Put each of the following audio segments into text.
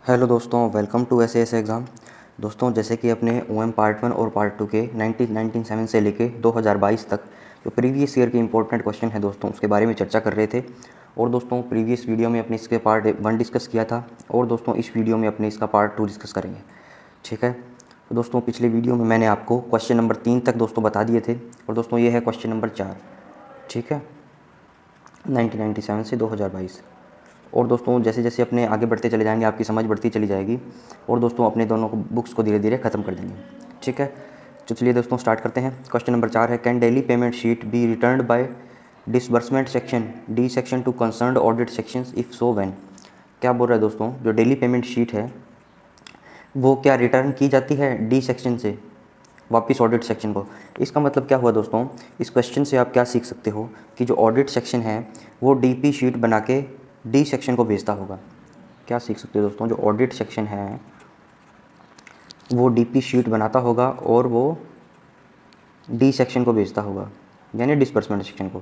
Hello दोस्तों, welcome to S exam. दोस्तों, जैसे कि अपने ओएम पार्ट 1 और पार्ट 2 के 1997 से लेके 2022 तक जो प्रीवियस ईयर के इंपॉर्टेंट क्वेश्चन है दोस्तों, उसके बारे में चर्चा कर रहे थे। और दोस्तों, प्रीवियस वीडियो में अपने इसके पार्ट 1 डिस्कस किया था और दोस्तों इस वीडियो में अपने इसका पार्ट 2 डिस्कस करेंगे। ठीक है, तो दोस्तों पिछले वीडियो में मैंने आपको क्वेश्चन नंबर 3 तक दोस्तों बता दिए थे और दोस्तों ये है क्वेश्चन नंबर 4। ठीक है, 1997 से 2022। और दोस्तों जैसे जैसे अपने आगे बढ़ते चले जाएंगे आपकी समझ बढ़ती चली जाएगी और दोस्तों अपने दोनों बुक्स को धीरे धीरे ख़त्म कर देंगे। ठीक है, तो चलिए दोस्तों स्टार्ट करते हैं। क्वेश्चन नंबर 4 है, can daily payment sheet be returned by disbursement section D section to concerned audit sections if so when. क्या बोल रहा है दोस्तों, जो डेली पेमेंट शीट है वो क्या रिटर्न की जाती है डी सेक्शन से वापस ऑडिट सेक्शन को। इसका मतलब क्या हुआ दोस्तों, इस क्वेश्चन से आप क्या सीख सकते हो कि जो ऑडिट सेक्शन है वो डीपी शीट बना के डी सेक्शन को भेजता होगा। क्या सीख सकते हो दोस्तों, जो ऑडिट सेक्शन है वो डीपी शीट बनाता होगा और वो डी सेक्शन को भेजता होगा, यानी डिसबर्समेंट सेक्शन को।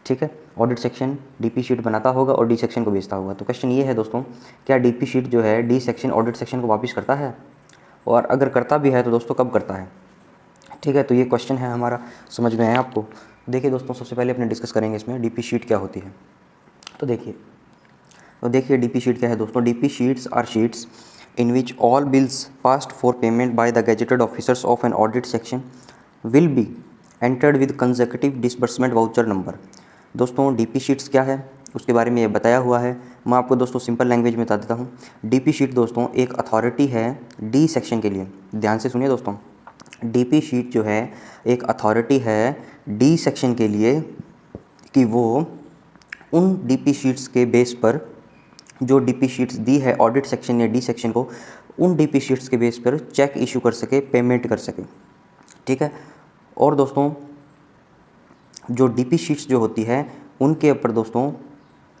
ठीक है, ऑडिट सेक्शन डीपी शीट बनाता होगा और डी सेक्शन को भेजता होगा। तो क्वेश्चन ये है दोस्तों, क्या डीपी शीट जो है डी सेक्शन ऑडिट सेक्शन को वापस करता है, और अगर करता भी है तो दोस्तों कब करता है। ठीक है, तो ये क्वेश्चन है हमारा, समझ में आया आपको। देखिए दोस्तों, सबसे पहले अपने डिस्कस करेंगे इसमें डीपी शीट क्या होती है। तो देखिए डीपी शीट क्या है दोस्तों। DP sheets are sheets in which all bills passed for payment by the gazetted officers of an audit section will be entered with consecutive disbursement voucher number. दोस्तों DP sheets क्या है उसके बारे में ये बताया हुआ है। मैं आपको दोस्तों सिंपल लैंग्वेज में बता देता हूँ। डीपी शीट दोस्तों एक अथॉरिटी है डी सेक्शन के लिए। ध्यान से सुनिए दोस्तों, डीपी शीट जो है एक अथॉरिटी है डी सेक्शन के लिए कि वो उन डीपी शीट्स के बेस पर जो डीपी शीट्स दी है ऑडिट सेक्शन या डी सेक्शन को, उन डीपी शीट्स के बेस पर चेक इशू कर सके, पेमेंट कर सके। ठीक है, और दोस्तों जो डीपी शीट्स जो होती है उनके ऊपर दोस्तों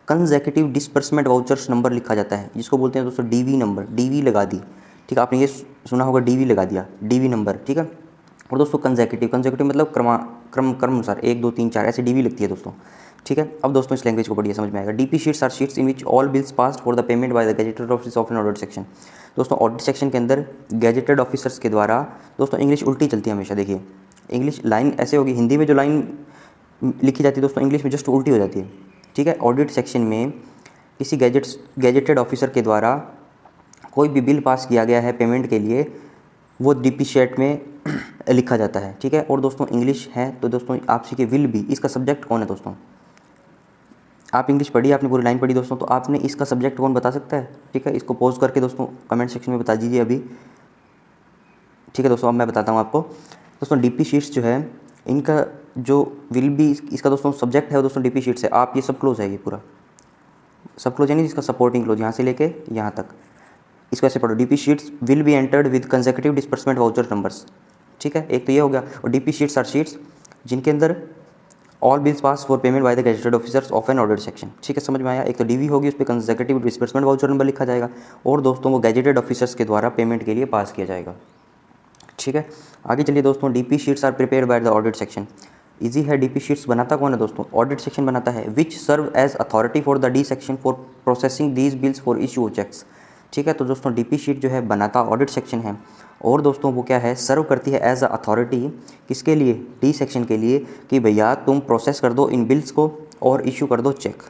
कंसेक्यूटिव डिसबर्समेंट वाउचर्स नंबर लिखा जाता है, जिसको बोलते हैं दोस्तों डीवी नंबर। डीवी लगा दी, ठीक है, आपने ये सुना होगा डीवी लगा दिया, डीवी नंबर। ठीक है, और दोस्तों कंसेक्यूटिव मतलब क्रम अनुसार 1 2 3 4 ऐसे डीवी लगती है दोस्तों। ठीक है, अब दोस्तों इस लैंग्वेज को पढ़िए, समझ में आएगा। DP sheets are sheets in which all bills passed for the payment by the gazetted officers of an audit section. दोस्तों ऑडिट सेक्शन के अंदर गेजेटेड ऑफिसर्स के द्वारा, दोस्तों इंग्लिश उल्टी चलती है हमेशा। देखिए इंग्लिश लाइन ऐसे होगी, हिंदी में जो लाइन लिखी जाती है दोस्तों इंग्लिश में जस्ट उल्टी हो जाती है। ठीक है, ऑडिट सेक्शन में किसी गेजेटेड ऑफिसर के द्वारा कोई भी बिल पास किया गया है पेमेंट के लिए, वो डीपी शीट में लिखा जाता है। ठीक है, और दोस्तों इंग्लिश है तो दोस्तों आपसे के विल बी, इसका सब्जेक्ट कौन है दोस्तों। आप इंग्लिश पढ़िए, आपने पूरी लाइन पढ़ी दोस्तों, तो आपने इसका सब्जेक्ट कौन बता सकता है। ठीक है, इसको पॉज करके दोस्तों कमेंट सेक्शन में बता दीजिए अभी। ठीक है दोस्तों, अब मैं बताता हूँ आपको। दोस्तों डीपी शीट्स जो है इनका जो विल बी, इसका दोस्तों सब्जेक्ट है दोस्तों डीपी शीट से। आप ये सब क्लोज है, ये पूरा सब क्लोज यानी इसका सपोर्टिंग क्लोज यहाँ से लेके यहाँ तक, इसको ऐसे पढ़ो। DP sheets will be entered with consecutive disbursement voucher numbers. ठीक है, एक तो ये हो गया। और डीपी शीट्स आर शीट्स जिनके अंदर all bills pass for payment by the gazetted officers of an audit section. ठीक है, समझ में आया। एक तो डीवी होगी, उस पर कंसेक्यूटिव डिसबर्समेंट वाउचर नंबर लिखा जाएगा, और दोस्तों वो गेजेटेड ऑफिसर्स के द्वारा पेमेंट के लिए पास किया जाएगा। ठीक है, आगे चलिए दोस्तों। DP sheets are prepare by the audit section. Easy है, डीपी शीट्स बनाता कौन है दोस्तों, ऑडिट सेक्शन बनाता है। Which serve as authority for the D section for processing these bills for issue cheques. ठीक है, तो दोस्तों डीपी शीट जो है बनाता ऑडिट सेक्शन है, और दोस्तों वो क्या है, सर्व करती है एज अ अथॉरिटी किसके लिए, डी सेक्शन के लिए, कि भैया तुम प्रोसेस कर दो इन बिल्स को और इशू कर दो चेक।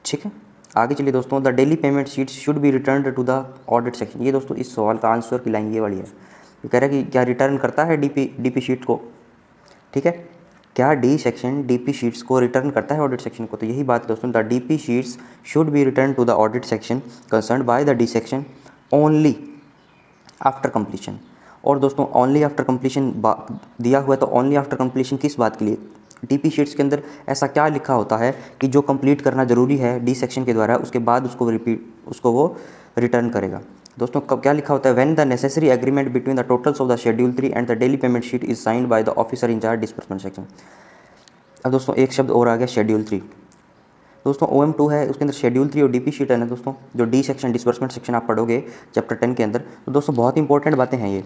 ठीक है, आगे चलिए दोस्तों। The daily payment sheet should be return to the audit section. ये दोस्तों इस सवाल का आंसर की लाइन ये वाली है। ये कह रहा है कि क्या रिटर्न करता है डीपी शीट को। ठीक है, क्या डी सेक्शन डीपी शीट्स को रिटर्न करता है ऑडिट सेक्शन को। तो यही बात दोस्तों, the DP sheets should be return to the audit section concerned by the D section only after completion. और दोस्तों ओनली आफ्टर कंप्लीशन दिया हुआ है, तो ओनली आफ्टर कंप्लीशन किस बात के लिए, डीपी शीट्स के अंदर ऐसा क्या लिखा होता है कि जो कंप्लीट करना ज़रूरी है डी सेक्शन के द्वारा, उसके बाद उसको वो रिटर्न करेगा। दोस्तों कब क्या लिखा होता है, when the necessary agreement between the totals of the schedule 3 and the daily payment sheet is signed by the officer in charge disbursement section. अब दोस्तों एक शब्द और आ गया, शेड्यूल 3। दोस्तों OM2 है, उसके अंदर शेड्यूल 3 और डीपी शीट है ना दोस्तों, जो डी सेक्शन डिसबर्समेंट सेक्शन आप पढ़ोगे चैप्टर 10 के अंदर। तो दोस्तों बहुत इंपॉर्टेंट बातें हैं ये।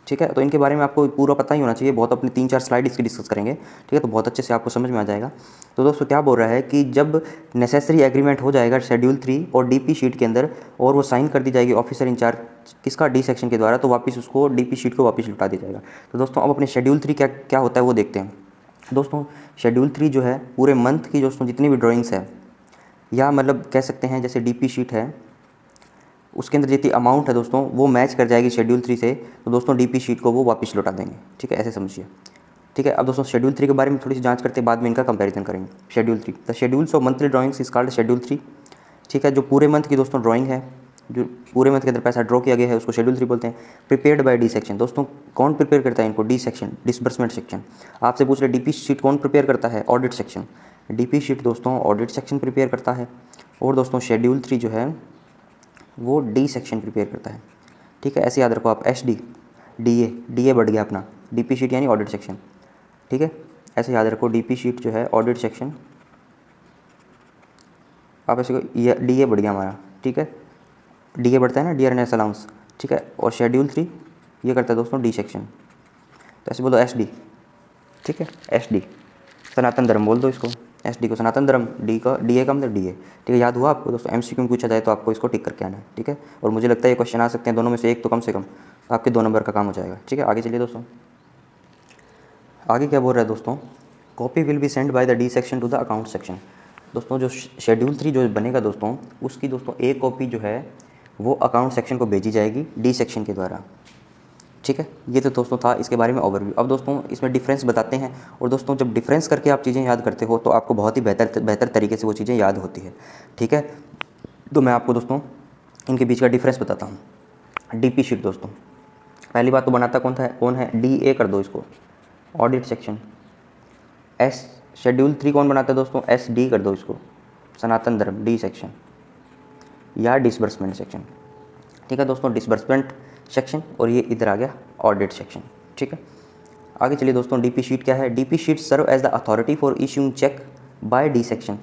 ठीक है। तो इनके बारे में आपको पूरा पता ही होना चाहिए, बहुत अपने 3-4 स्लाइड इसकी डिस्कस करेंगे, ठीक है। तो बहुत अच्छे से आपको समझ में आ जाएगा। तो दोस्तों क्या बोल रहा है कि जब नेसेसरी एग्रीमेंट हो जाएगा शेड्यूल 3 और डीपी शीट के अंदर, और वो साइन कर दी जाएगी ऑफिसर इंचार्ज किसका, डी सेक्शन के द्वारा, तो वापस उसको डीपी शीट को वापस लौटा दिया जाएगा। तो दोस्तों अब अपने शेड्यूल 3 क्या होता है वो देखते हैं। दोस्तों शेड्यूल 3 जो है पूरे मंथ की दोस्तों जितनी भी ड्राइंग्स है, या मतलब कह सकते हैं जैसे डीपी शीट है उसके अंदर जितनी अमाउंट है दोस्तों वो मैच कर जाएगी शेड्यूल 3 से, तो दोस्तों डीपी शीट को वो वापस लौटा देंगे, ठीक है, ऐसे समझिए, ठीक है। अब दोस्तों शेड्यूल 3 के बारे में थोड़ी सी जांच करते हैं, बाद में इनका कंपैरिजन करेंगे। Schedule 3, the schedules of monthly drawings is called schedule 3, ठीक है। जो पूरे मंथ की दोस्तों ड्राइंग है, जो पूरे मंथ के अंदर पैसा ड्रॉ किया गया है उसको शेड्यूल 3 बोलते हैं। प्रिपेयर्ड बाय डी सेक्शन, दोस्तों कौन प्रिपेयर करता है इनको, डी सेक्शन, डिसबर्समेंट सेक्शन। आपसे पूछ रहे डीपी शीट कौन प्रिपेयर करता है, ऑडिट सेक्शन। डीपी शीट दोस्तों ऑडिट सेक्शन प्रिपेयर करता है, और दोस्तों शेड्यूल 3 जो है वो डी सेक्शन प्रिपेयर करता है, ठीक है। ऐसे याद रखो आप, एस डी, डी ए बढ़ गया अपना, डीपी शीट यानी ऑडिट सेक्शन, ठीक है। ऐसे याद रखो डीपी शीट जो है ऑडिट सेक्शन, आप ऐसे डी ए बढ़ गया हमारा, ठीक है। डी ए बढ़ता है ना, डियरनेस अलाउंस, ठीक है। और शेड्यूल 3 ये करता है दोस्तों डी सेक्शन, तो ऐसे बोलो एस डी, ठीक है, एस डी सनातन धर्म बोल दो इसको, एस डी को सनातन धर्म, डी का डी ए का मतलब डी ए, ठीक है। याद हुआ आपको दोस्तों, एमसीक्यू में पूछा जाए तो आपको इसको टिक करके आना है, ठीक है। और मुझे लगता है ये क्वेश्चन आ सकते हैं दोनों में से एक, तो कम से कम आपके 2 नंबर का काम हो जाएगा, ठीक है। आगे चलिए दोस्तों, आगे क्या बोल रहा है दोस्तों, copy will be send bye the D section to the account section. दोस्तों जो शेड्यूल 3 जो बनेगा दोस्तों, उसकी दोस्तों एक कॉपी जो है वो अकाउंट सेक्शन को भेजी जाएगी डी सेक्शन के द्वारा, ठीक है। ये तो दोस्तों था इसके बारे में ओवरव्यू। अब दोस्तों इसमें डिफरेंस बताते हैं, और दोस्तों जब डिफरेंस करके आप चीज़ें याद करते हो तो आपको बहुत ही बेहतर तरीके से वो चीज़ें याद होती है, ठीक है। तो मैं आपको दोस्तों इनके बीच का डिफरेंस बताता हूँ। डीपी शीट दोस्तों, पहली बात तो बनाता कौन है, डी ए कर दो इसको, ऑडिट सेक्शन। एस शेड्यूल 3 कौन बनाता है दोस्तों, एस डी कर दो इसको, सनातन धर्म, डी सेक्शन या डिसबर्समेंट सेक्शन, ठीक है दोस्तों, डिसबर्समेंट सेक्शन। और ये इधर आ गया ऑडिट सेक्शन, ठीक है। आगे चलिए दोस्तों, डीपी शीट क्या है, DP sheet serve as the authority for issuing cheque by D section.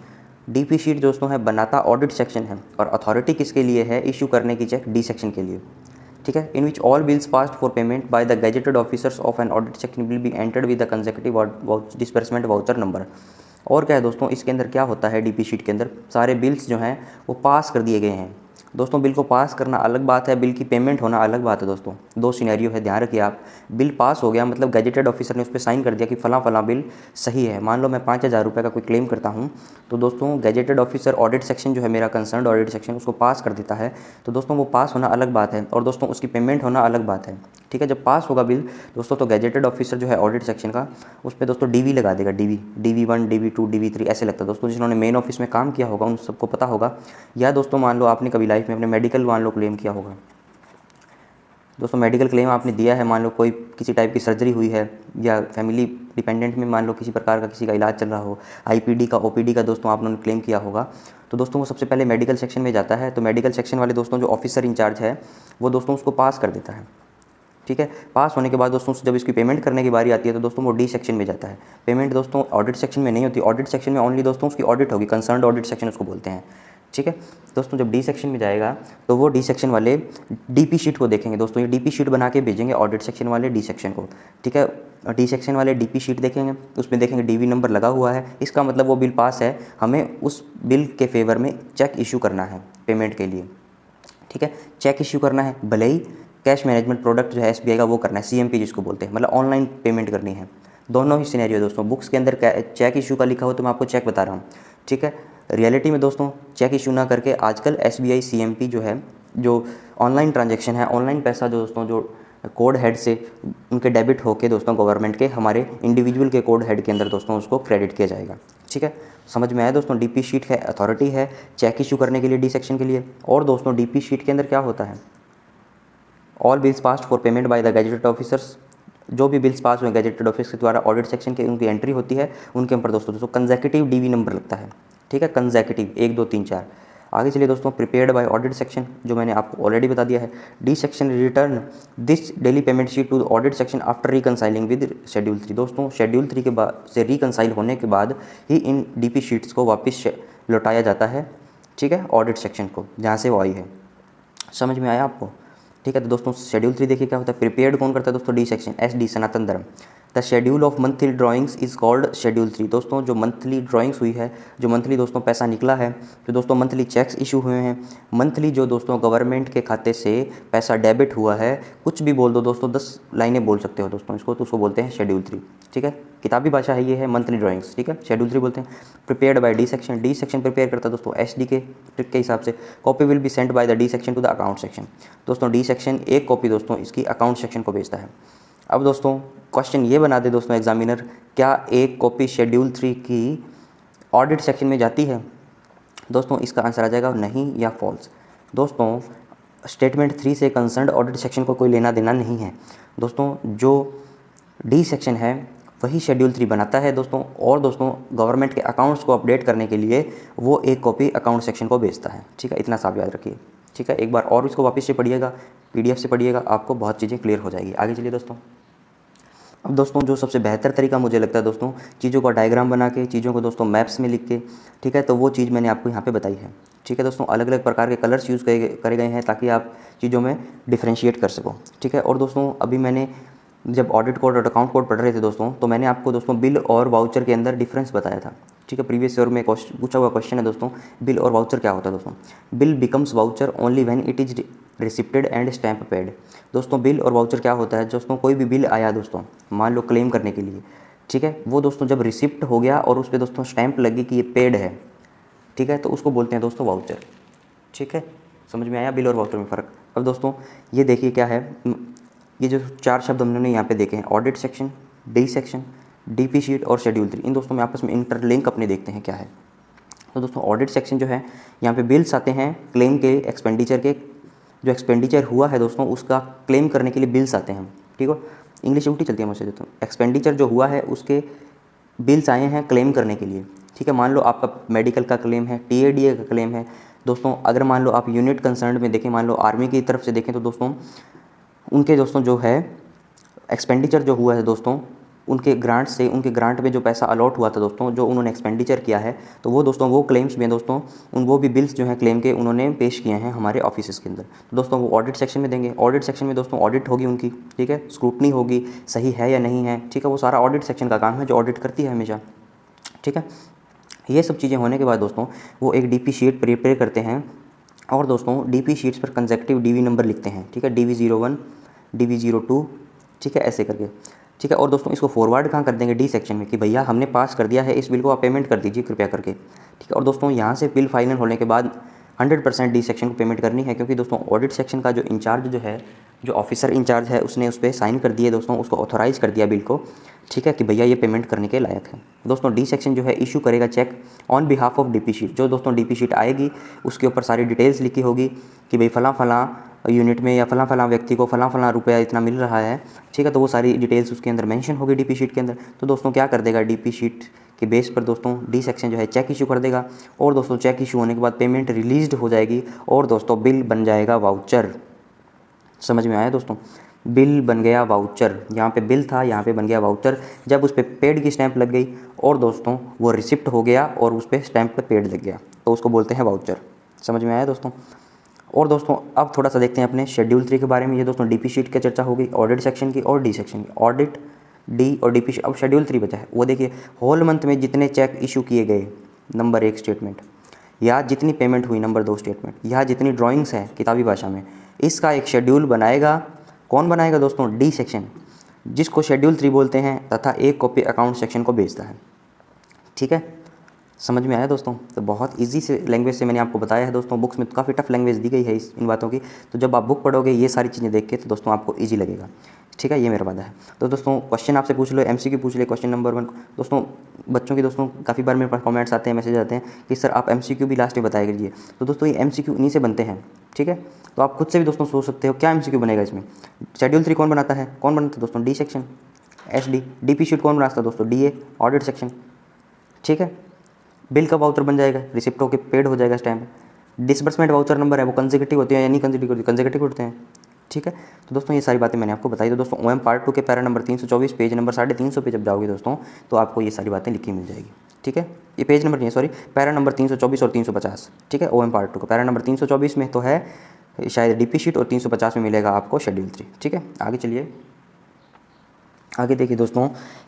DP sheet दोस्तों है बनाता ऑडिट सेक्शन है, और अथॉरिटी किसके लिए है, इशू करने की चेक डी सेक्शन के लिए, ठीक है। In which all bills passed for payment by the gazetted officers of an audit section will be entered with the consecutive disbursement voucher number. और क्या है दोस्तों, इसके अंदर क्या होता है, डीपी शीट के अंदर सारे बिल्स जो हैं वो पास कर दिए गए हैं दोस्तों। बिल को पास करना अलग बात है, बिल की पेमेंट होना अलग बात है दोस्तों। 2 सिनेरियो है, ध्यान रखिए आप। बिल पास हो गया मतलब गैजेटेड ऑफिसर ने उस पर साइन कर दिया कि फला बिल सही है। मान लो मैं 5,000 रुपये का कोई क्लेम करता हूँ, तो दोस्तों गैजेटेड ऑफिसर ऑडिट सेक्शन जो है मेरा कंसर्न ऑडिट सेक्शन उसको पास कर देता है, तो दोस्तों वो पास होना अलग बात है, और दोस्तों उसकी पेमेंट होना अलग बात है, ठीक है। जब पास होगा बिल दोस्तों, तो गैजेटेड ऑफिसर जो है ऑडिट सेक्शन का उस पर दोस्तों डीवी लगा देगा, डीवी 1, डीवी 2, डीवी 3 ऐसे लगता है दोस्तों। जिन्होंने मेन ऑफिस में काम किया होगा उन सबको पता होगा। या दोस्तों मान लो आपने कभी लाइफ में अपने मेडिकल मान लो क्लेम किया होगा दोस्तों, मेडिकल क्लेम आपने दिया है, मान लो कोई किसी टाइप की सर्जरी हुई है, या फैमिली डिपेंडेंट में मान लो किसी प्रकार का किसी का इलाज चल रहा हो, आईपीडी का, ओपीडी का दोस्तों आपने क्लेम किया होगा, तो दोस्तों वो सबसे पहले मेडिकल सेक्शन में जाता है। तो मेडिकल सेक्शन वाले दोस्तों जो ऑफिसर इंचार्ज है वो दोस्तों उसको पास कर देता है, ठीक है। पास होने के बाद दोस्तों जब इसकी पेमेंट करने की बारी आती है तो दोस्तों वो डी सेक्शन में जाता है। पेमेंट दोस्तों ऑडिट सेक्शन में नहीं होती, ऑडिट सेक्शन में ओनली दोस्तों उसकी ऑडिट होगी, कंसर्न्ड ऑडिट सेक्शन उसको बोलते हैं, ठीक है दोस्तों। जब डी सेक्शन में जाएगा तो वो डी सेक्शन वाले डीपी शीट को देखेंगे दोस्तों, ये डीपी शीट बना के भेजेंगे ऑडिट सेक्शन वाले डी सेक्शन को, ठीक है। डी सेक्शन वाले डीपी शीट देखेंगे, उसमें देखेंगे डीवी नंबर लगा हुआ है, इसका मतलब वो बिल पास है, हमें उस बिल के फेवर में चेक इशू करना है पेमेंट के लिए, ठीक है। चेक इशू करना है, भले ही कैश मैनेजमेंट प्रोडक्ट जो है एसबीआई का वो करना है, सीएमपी जिसको बोलते हैं, मतलब ऑनलाइन पेमेंट करनी है। दोनों ही सिनेरियो दोस्तों, बुक्स के अंदर चेक इशू का लिखा हो तो मैं आपको चेक बता रहा हूँ, ठीक है। रियलिटी में दोस्तों चेक इशू ना करके आजकल एसबीआई सीएमपी जो है, जो ऑनलाइन ट्रांजैक्शन है, ऑनलाइन पैसा जो दोस्तों जो कोड हेड से उनके डेबिट होके दोस्तों गवर्नमेंट के हमारे इंडिविजुअल के कोड हेड के अंदर दोस्तों उसको क्रेडिट किया जाएगा, ठीक है। समझ में आया दोस्तों, डीपी शीट है अथॉरिटी है चेक इशू करने के लिए डी सेक्शन के लिए। और दोस्तों डीपी शीट के अंदर क्या होता है, all bills passed for payment by the gazetted officers, जो भी बिल्स पास हुए गैजेटेड ऑफिस के द्वारा ऑडिट सेक्शन के उनकी एंट्री होती है, उनके ऊपर दोस्तों कंसेक्यूटिव डीवी नंबर लगता है, ठीक है, कंसेक्यूटिव 1 2 3 4। आगे चलिए दोस्तों, प्रिपेयर्ड बाय ऑडिट सेक्शन जो मैंने आपको ऑलरेडी बता दिया है। D section return this daily payment sheet to audit section after reconciling with schedule 3। दोस्तों शेड्यूल 3 के बाद से रिकनसाइल होने के बाद ही इन डीपी शीट्स को वापस लौटाया जाता है, ठीक है, ऑडिट सेक्शन को जहाँ से वो आई है। समझ में आया आपको? ठीक है। तो दोस्तों शेड्यूल 3 देखिए क्या होता है, प्रिपेयर्ड कौन करता है दोस्तों, डी सेक्शन, SD सनातन धर्म। The schedule of monthly drawings is called schedule 3। दोस्तों जो मंथली ड्राइंग्स हुई है, जो मंथली दोस्तों पैसा निकला है, जो दोस्तों मंथली चेक्स इशू हुए हैं, मंथली जो दोस्तों गवर्नमेंट के खाते से पैसा डेबिट हुआ है, कुछ भी बोल दो दोस्तों, 10 लाइनें बोल सकते हो दोस्तों इसको, तो उसको बोलते हैं शेड्यूल 3। ठीक है, किताबी भाषा है ये है मंथली ड्राइंग्स। ठीक है, शेड्यूल 3 बोलते हैं। Prepared by D section, D section prepare करता है दोस्तों SD के ट्रिक के हिसाब से। Copy will be sent by the D section to the account section. दोस्तों डी सेक्शन एक कॉपी दोस्तों इसकी अकाउंट सेक्शन को भेजता है। अब दोस्तों क्वेश्चन ये बना दे दोस्तों एग्जामिनर, क्या एक कॉपी शेड्यूल 3 की ऑडिट सेक्शन में जाती है? दोस्तों इसका आंसर आ जाएगा नहीं या फॉल्स। दोस्तों स्टेटमेंट 3 से कंसर्न्ड ऑडिट सेक्शन को कोई लेना देना नहीं है दोस्तों। जो डी सेक्शन है वही शेड्यूल 3 बनाता है दोस्तों, और दोस्तों गवर्नमेंट के अकाउंट्स को अपडेट करने के लिए वो एक कॉपी अकाउंट सेक्शन को भेजता है। ठीक है, इतना साफ याद रखिए। ठीक है, एक बार और इसको वापस से पढ़िएगा, PDF से पढ़िएगा, आपको बहुत चीज़ें क्लियर हो जाएगी। आगे चलिए दोस्तों। अब दोस्तों जो सबसे बेहतर तरीका मुझे लगता है दोस्तों, चीज़ों का डायग्राम बना के, चीज़ों को दोस्तों मैप्स में लिख के, ठीक है, तो वो चीज़ मैंने आपको यहाँ पे बताई है। ठीक है दोस्तों, अलग अलग प्रकार के कलर्स यूज़ करे गए हैं ताकि आप चीज़ों में डिफ्रेंशिएट कर सको। ठीक है, और दोस्तों अभी मैंने जब ऑडिट कोड और अकाउंट कोड पढ़ रहे थे दोस्तों, तो मैंने आपको दोस्तों बिल और वाउचर के अंदर डिफरेंस बताया था। ठीक है, प्रीवियस ईयर में पूछा हुआ क्वेश्चन है दोस्तों, बिल और वाउचर क्या होता है दोस्तों। Bill becomes voucher only when it is receipted and stamp paid. दोस्तों बिल और वाउचर क्या होता है दोस्तों, कोई भी बिल आया दोस्तों, मान लो क्लेम करने के लिए, ठीक है, वो दोस्तों जब रिसिप्ट हो गया और उस पर दोस्तों स्टैंप लगी कि ये पेड है, ठीक है, तो उसको बोलते हैं दोस्तों वाउचर। ठीक है, समझ में आया बिल और वाउचर में फ़र्क। अब दोस्तों ये देखिए क्या है, ये जो 4 शब्द हमने यहाँ पे देखे हैं, audit section, D section, DP sheet और शेड्यूल 3, इन दोस्तों में आपस में इंटरलिंक अपने देखते हैं क्या है। तो दोस्तों ऑडिट सेक्शन जो है, यहाँ पे बिल्स आते हैं क्लेम के, एक्सपेंडिचर के, जो एक्सपेंडिचर हुआ है दोस्तों उसका क्लेम करने के लिए बिल्स आते हैं। ठीक है, इंग्लिश उल्टी चलती है मुझसे दोस्तों। एक्सपेंडिचर जो हुआ है उसके बिल्स आए हैं क्लेम करने के लिए। ठीक है, मान लो आपका मेडिकल का क्लेम है, TADA का क्लेम है दोस्तों। अगर मान लो आप यूनिट कंसर्न में देखें, मान लो आर्मी की तरफ से देखें, तो दोस्तों उनके दोस्तों जो है एक्सपेंडिचर जो हुआ है दोस्तों, उनके ग्रांट से, उनके ग्रांट में जो पैसा अलॉट हुआ था दोस्तों, जो उन्होंने एक्सपेंडिचर किया है, तो वो दोस्तों वो क्लेम्स में दोस्तों वो भी बिल्स जो हैं क्लेम के उन्होंने पेश किए हैं हमारे ऑफिस के अंदर। तो दोस्तों वो ऑडिट सेक्शन में देंगे। ऑडिट सेक्शन में दोस्तों ऑडिट होगी उनकी, ठीक है, स्क्रूटनी होगी, सही है या नहीं है। ठीक है, वो सारा ऑडिट सेक्शन का काम है जो ऑडिट करती है हमेशा। ठीक है, ये सब चीज़ें होने के बाद दोस्तों वो एक DP शीट प्रिपेयर करते हैं, और दोस्तों DP शीट्स पर कंसेक्टिव DV नंबर लिखते हैं। ठीक है, DV01, DV02, ठीक है, ऐसे करके। ठीक है, और दोस्तों इसको फॉरवर्ड कहाँ कर देंगे, डी सेक्शन में, कि भैया हमने पास कर दिया है इस बिल को, आप पेमेंट कर दीजिए कृपया करके। ठीक है, और दोस्तों यहाँ से बिल फाइनल होने के बाद 100% डी सेक्शन को पेमेंट करनी है, क्योंकि दोस्तों ऑडिट सेक्शन का जो इंचार्ज जो है, जो ऑफिसर इंचार्ज है, उसने उस पर साइन कर दिए दोस्तों, उसको ऑथोराइज़ कर दिया बिल को। ठीक है, कि भैया ये पेमेंट करने के लायक है। दोस्तों डी सेक्शन जो है इशू करेगा cheque on behalf of DP sheet. जो दोस्तों DP शीट आएगी उसके ऊपर सारी डिटेल्स लिखी होगी कि भाई फलां फलां यूनिट में या फलां फलां व्यक्ति को फलां फलां रुपया इतना मिल रहा है। ठीक है, तो वो सारी डिटेल्स उसके अंदर मेंशन होगी DP शीट के अंदर। तो दोस्तों क्या कर देगा, DP शीट के बेस पर दोस्तों डी सेक्शन जो है चेक इशू कर देगा, और दोस्तों चेक इशू होने के बाद पेमेंट रिलीज्ड हो जाएगी, और दोस्तों बिल बन जाएगा वाउचर। समझ में आया दोस्तों, बिल बन गया वाउचर। यहाँ पे बिल था, यहाँ पे बन गया वाउचर। जब उस पर पेड की स्टैंप लग गई और दोस्तों वो रिसिप्ट हो गया और उस पर स्टैंप पे पेड लग गया, तो उसको बोलते हैं वाउचर। समझ में आया दोस्तों। और दोस्तों अब थोड़ा सा देखते हैं अपने शेड्यूल 3 के बारे में। ये दोस्तों DP शीट की चर्चा हो गई, ऑडिट सेक्शन की और डी सेक्शन की। ऑडिट, डी और DP शीट। अब शेड्यूल 3 बचा है, वो देखिए होल मंथ में जितने चेक इशू किए गए, नंबर 1 स्टेटमेंट, या जितनी पेमेंट हुई, नंबर 2 स्टेटमेंट, या जितनी ड्राइंग्स हैं किताबी भाषा में, इसका एक शेड्यूल बनाएगा। कौन बनाएगा दोस्तों, डी सेक्शन, जिसको शेड्यूल 3 बोलते हैं, तथा एक कॉपी अकाउंट सेक्शन को भेजता है। ठीक है, समझ में आया दोस्तों। तो बहुत इजी से लैंग्वेज से मैंने आपको बताया है दोस्तों। बुक्स में तो काफ़ी टफ लैंग्वेज दी गई है इन बातों की, तो जब आप बुक पढ़ोगे ये सारी चीज़ें देख के, तो दोस्तों आपको ईजी लगेगा। ठीक है, ये मेरा वादा है। तो दोस्तों क्वेश्चन आपसे पूछ लो, MCQ पूछ ले। क्वेश्चन नंबर 1 दोस्तों, बच्चों की दोस्तों काफ़ी बार मेरे पास कमेंट्स आते हैं, मैसेज आते हैं कि सर आप MCQ भी लास्ट में बताया कीजिए। तो दोस्तों ये MCQ इन्हीं से बनते हैं। ठीक है, तो आप खुद से भी दोस्तों सोच सकते हो क्या MCQ बनेगा इसमें। शेड्यूल 3 कौन बनाता है, कौन बनाता है दोस्तों, D section, SD। DP sheet कौन बनाता है दोस्तों, DA, ऑडिट सेक्शन। ठीक है, बिल का वाउचर बन जाएगा, रिसिप्ट होकर पेड हो जाएगा स्टैम्प। डिसबर्समेंट वाउचर नंबर है वो कंसेक्यूटिव होती है या नहीं कंसेक्यूटिव होते हैं। ठीक है, तो दोस्तों ये सारी बातें मैंने आपको बताई। तो दोस्तों OM पार्ट 2 के पैरा नंबर 324 पेज नंबर 350 पे जब जाओगे दोस्तों, तो आपको ये सारी बातें लिखी मिल जाएगी। ठीक है, ये पेज नंबर नहीं है, सॉरी, पैरा नंबर 324 और 350। ठीक है, OM पार्ट 2 का पैरा नंबर 324 में तो है शायद डीपी शीट, और 350 में मिलेगा आपको शेड्यूल 3। ठीक है, आगे चलिए। आगे देखिए दोस्तों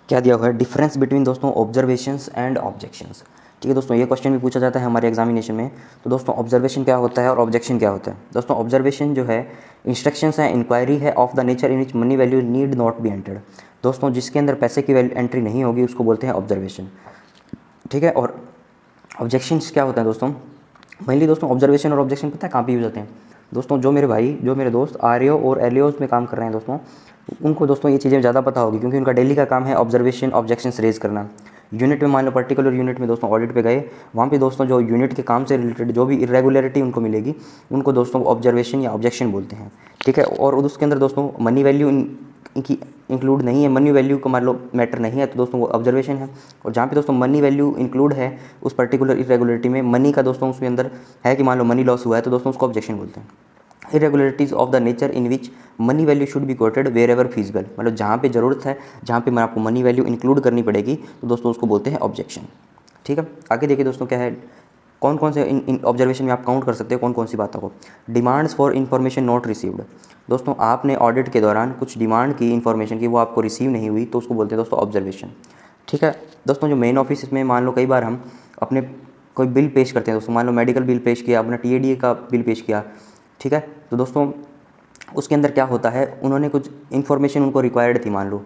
क्या दिया हुआ है, डिफरेंस बिटवीन दोस्तों ऑब्जर्वेशंस एंड ऑब्जेक्शंस। ठीक है दोस्तों, ये क्वेश्चन भी पूछा जाता है हमारे एग्जामिनेशन में। तो दोस्तों ऑब्जर्वेशन क्या होता है और ऑब्जेक्शन क्या होता है। दोस्तों ऑब्जर्वेशन जो है इंस्ट्रक्शंस है, इंक्वायरी है of the nature in which money value need not be entered. दोस्तों जिसके अंदर पैसे की वैल्यू एंट्री नहीं होगी उसको बोलते हैं ऑब्जर्वेशन। ठीक है, और ऑब्जेक्शंस क्या होता है दोस्तों, मेनली दोस्तों ऑब्जर्वेशन और ऑब्जेक्शन पता है कहाँ पे यूज होते हैं दोस्तों। जो मेरे दोस्त आरएओ और एलएओस में काम कर रहे हैं दोस्तों, उनको दोस्तों ये चीज़ें ज़्यादा पता होगी, क्योंकि उनका डेली का काम है ऑब्जर्वेशन ऑब्जेक्शंस रेज करना। यूनिट में मान लो पर्टिकुलर यूनिट में दोस्तों ऑडिट पे गए, वहाँ पे दोस्तों जो यूनिट के काम से रिलेटेड जो भी इरेगुलरिटी उनको मिलेगी उनको दोस्तों ऑब्जर्वेशन या ऑब्जेक्शन बोलते हैं। ठीक है, और उसके अंदर दोस्तों मनी वैल्यू इनकी इंक्लूड नहीं है, मनी वैल्यू का मान लो मैटर नहीं है, तो दोस्तों वो ऑब्जर्वेशन है। और जहाँ पे दोस्तों मनी वैल्यू इंक्लूड है उस पर्टिकुलर इरेगुलरिटी में, मनी का दोस्तों उसके अंदर है कि मान लो मनी लॉस हुआ है, तो दोस्तों उसको ऑब्जेक्शन बोलते हैं। Irregularities of the nature in which money value should be quoted wherever feasible, मतलब जहाँ पे ज़रूरत है, जहाँ पे मैं आपको मनी वैल्यू इंक्लूड करनी पड़ेगी, तो दोस्तों उसको बोलते हैं ऑब्जेक्शन। ठीक है, आगे देखिए दोस्तों क्या है, कौन कौन से इन ऑब्जर्वेशन में आप काउंट कर सकते हो कौन कौन सी बातों को। Demands for information not received, दोस्तों आपने ऑडिट के दौरान कुछ डिमांड की इन्फॉर्मेशन की, वो आपको रिसीव नहीं हुई, तो उसको बोलते हैं दोस्तों ऑब्जर्वेशन। ठीक है दोस्तों, जो मेन ऑफिस में मान लो कई बार हम अपने कोई बिल पेश करते हैं दोस्तों, मान लो मेडिकल बिल पेश किया, अपना टीएडीए का बिल पेश किया। ठीक है, तो दोस्तों उसके अंदर क्या होता है, उन्होंने कुछ इन्फॉर्मेशन उनको रिक्वायर्ड थी, मान लो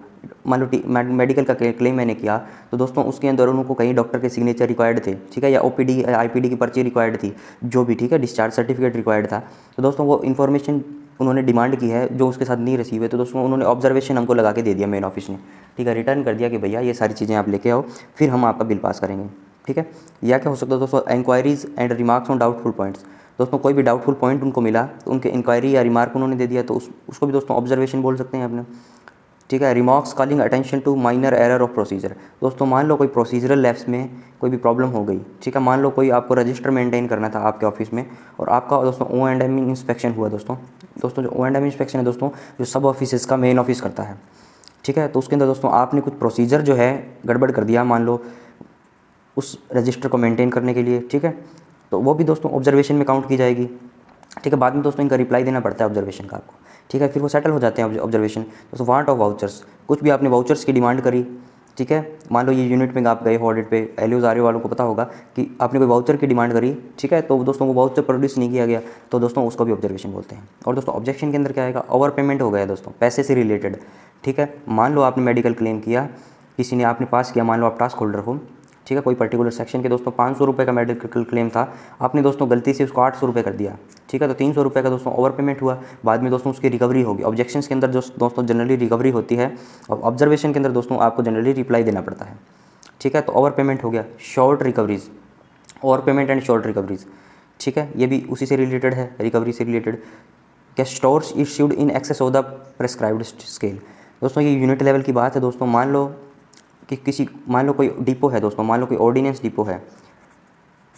मेडिकल का क्लेम मैंने किया, तो दोस्तों उसके अंदर उनको कहीं डॉक्टर के सिग्नेचर रिक्वायर्ड थे। ठीक है, या ओपीडी आईपीडी की पर्ची रिक्वायर्ड थी, जो भी ठीक है, डिस्चार्ज सर्टिफिकेट रिक्वायर्ड था, तो दोस्तों वो इन्फॉर्मेशन उन्होंने डिमांड की है जो उसके साथ नहीं रिसीव है, तो दोस्तों उन्होंने ऑब्जर्वेशन हमको लगा के दे दिया मेन ऑफिस ने। ठीक है, रिटर्न कर दिया कि भैया ये सारी चीज़ें आप लेके आओ, फिर हम आपका बिल पास करेंगे। ठीक है, या क्या हो सकता है दोस्तों, inquiries and remarks on doubtful points, दोस्तों कोई भी डाउटफुल पॉइंट उनको मिला तो उनके इंक्वायरी या रिमार्क उन्होंने दे दिया, तो उसको भी दोस्तों ऑब्जर्वेशन बोल सकते हैं अपने। ठीक है, remarks calling attention to minor error of procedure, दोस्तों मान लो कोई प्रोसीजरल लैप्स में कोई भी प्रॉब्लम हो गई। ठीक है, मान लो कोई आपको रजिस्टर मेंटेन करना था आपके ऑफिस में, और आपका दोस्तों O&M इंस्पेक्शन हुआ दोस्तों जो O&M इंस्पेक्शन है दोस्तों, जो सब ऑफिस का मेन ऑफिस करता है। ठीक है, तो उसके अंदर दोस्तों आपने कुछ प्रोसीजर जो है गड़बड़ कर दिया, मान लो उस रजिस्टर को मेंटेन करने के लिए। ठीक है, तो वो भी दोस्तों ऑब्जर्वेशन में काउंट की जाएगी। ठीक है, बाद में दोस्तों इनका रिप्लाई देना पड़ता है ऑब्जर्वेशन का आपको। ठीक है, फिर वो सेटल हो जाते हैं ऑब्जर्वेशन। दोस्तों वांट ऑफ वाउचर्स, कुछ भी आपने वाउचर्स की डिमांड करी। ठीक है, मान लो ये यूनिट में आप गए ऑडिट पे, एलओज आरओ वालों को पता होगा कि आपने कोई वाउचर की डिमांड करी। ठीक है, तो दोस्तों वो वाउचर प्रोड्यूस नहीं किया गया, तो दोस्तों उसको भी ऑब्जर्वेशन बोलते हैं। और दोस्तों ऑब्जेक्शन के अंदर क्या आएगा, ओवर पेमेंट हो गया दोस्तों, पैसे से रिलेटेड। ठीक है, मान लो आपने मेडिकल क्लेम किया, किसी ने आपने पास किया, मान लो आप टास्क होल्डर हो। ठीक है, कोई पर्टिकुलर सेक्शन के दोस्तों 500 रुपये का मेडिकल क्लेम था, आपने दोस्तों गलती से उसको 800 रुपये कर दिया। ठीक है, तो 300 रुपये का दोस्तों ओवर पेमेंट हुआ, बाद में दोस्तों उसकी रिकवरी होगी। ऑब्जेक्शंस के अंदर जो दोस्तों जनरली रिकवरी होती है, और ऑब्जर्वेशन के अंदर दोस्तों आपको जनरली रिप्लाई देना पड़ता है। ठीक है, तो ओवर पेमेंट हो गया। Short recoveries, over payment and short recoveries. ठीक है, ये भी उसी से रिलेटेड है, रिकवरी से रिलेटेड। क्या stores issued in excess of the prescribed scale, दोस्तों ये यूनिट लेवल की बात है दोस्तों। मान लो कि मान लो कोई डिपो है दोस्तों, मान लो कोई ऑर्डिनेंस डिपो है।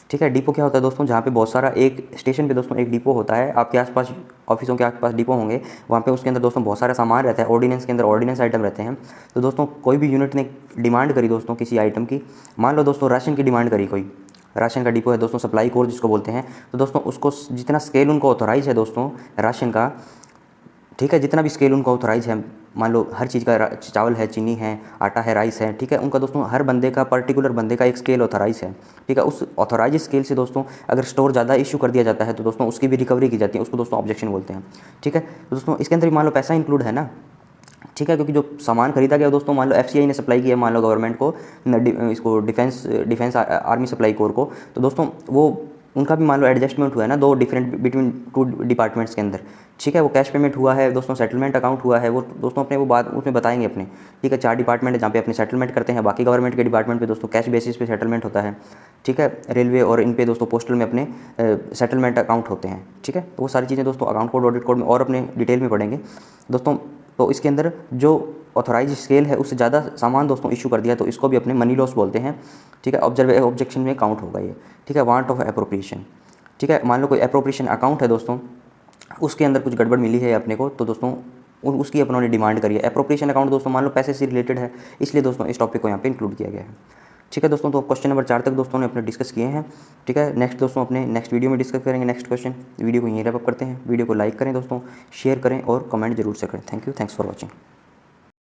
ठीक है, डिपो क्या होता है दोस्तों, जहाँ पे बहुत सारा, एक स्टेशन पे दोस्तों एक डिपो होता है, आपके आसपास ऑफिसों के आसपास डिपो होंगे, वहाँ पे उसके अंदर दोस्तों बहुत सारा सामान रहता है, ऑर्डिनेंस के अंदर ऑर्डिनेंस आइटम रहते हैं। तो दोस्तों कोई भी यूनिट ने डिमांड करी दोस्तों किसी आइटम की, मान लो दोस्तों राशन की डिमांड करी, कोई राशन का डिपो है दोस्तों, सप्लाई कोर जिसको बोलते हैं, तो दोस्तों उसको जितना स्केल उनको ऑथोराइज है दोस्तों राशन का, ठीक है, जितना भी स्केल उनको ऑथोराइज है, मान लो हर चीज़ का चावल है, चीनी है, आटा है, राइस है। ठीक है, उनका दोस्तों हर बंदे का, पर्टिकुलर बंदे का एक स्केल ऑथोराइज है। ठीक है, उस ऑथोराइज स्केल से दोस्तों अगर स्टोर ज़्यादा इशू कर दिया जाता है, तो दोस्तों उसकी भी रिकवरी की जाती है, उसको दोस्तों ऑब्जेक्शन बोलते हैं। ठीक है, तो दोस्तों इसके अंदर भी मान लो पैसा इंक्लूड है ना। ठीक है, क्योंकि जो सामान खरीदा गया दोस्तों, मान लो FCI ने सप्लाई किया, मान लो गवर्नमेंट को, इसको डिफेंस आर्मी सप्लाई कोर को, तो दोस्तों वो उनका भी मान लो एडजस्टमेंट हुआ है ना, दो डिफरेंट बिटवीन टू डिपार्टमेंट्स के अंदर। ठीक है, वो कैश पेमेंट हुआ है दोस्तों, सेटलमेंट अकाउंट हुआ है, वो दोस्तों अपने वो बात उसमें बताएंगे अपने। ठीक है, 4 डिपार्टमेंट है जहाँ पे अपने सेटलमेंट करते हैं, बाकी गवर्नमेंट के डिपार्टमेंट पे दोस्तों कैश बेसिस पे सेटलमेंट होता है। ठीक है, रेलवे और इन पे दोस्तों पोस्टल में अपने सेटलमेंट अकाउंट होते हैं। ठीक है, तो वो सारी चीज़ें दोस्तों अकाउंट कोड, ऑडिट कोड में और अपने डिटेल में पढ़ेंगे दोस्तों। तो इसके अंदर जो ऑथोराइज स्केल है उससे ज़्यादा सामान दोस्तों इशू कर दिया, तो इसको भी अपने मनी लॉस बोलते हैं। ठीक है, ऑब्जेक्शन में काउंट होगा ये। ठीक है, वांट ऑफ एप्रोप्रिएशन। ठीक है, मान लो कोई एप्रोप्रिएशन अकाउंट है दोस्तों, उसके अंदर कुछ गड़बड़ मिली है अपने को, तो दोस्तों उसकी अपनों ने डिमांड करी है। एप्रोप्रिएशन अकाउंट दोस्तों मान लो पैसे से रिलेटेड है, इसलिए दोस्तों इस टॉपिक को यहाँ पे इंक्लूड किया गया है। ठीक है दोस्तों, तो क्वेश्चन नंबर 4 तक दोस्तों ने अपने डिस्कस किए हैं। ठीक है, नेक्स्ट दोस्तों अपने नेक्स्ट वीडियो में डिस्कस करेंगे नेक्स्ट क्वेश्चन। वीडियो को यहीं रैप अप करते हैं। वीडियो को लाइक करें दोस्तों, शेयर करें और कमेंट जरूर से करें। Thank you, thanks for watching.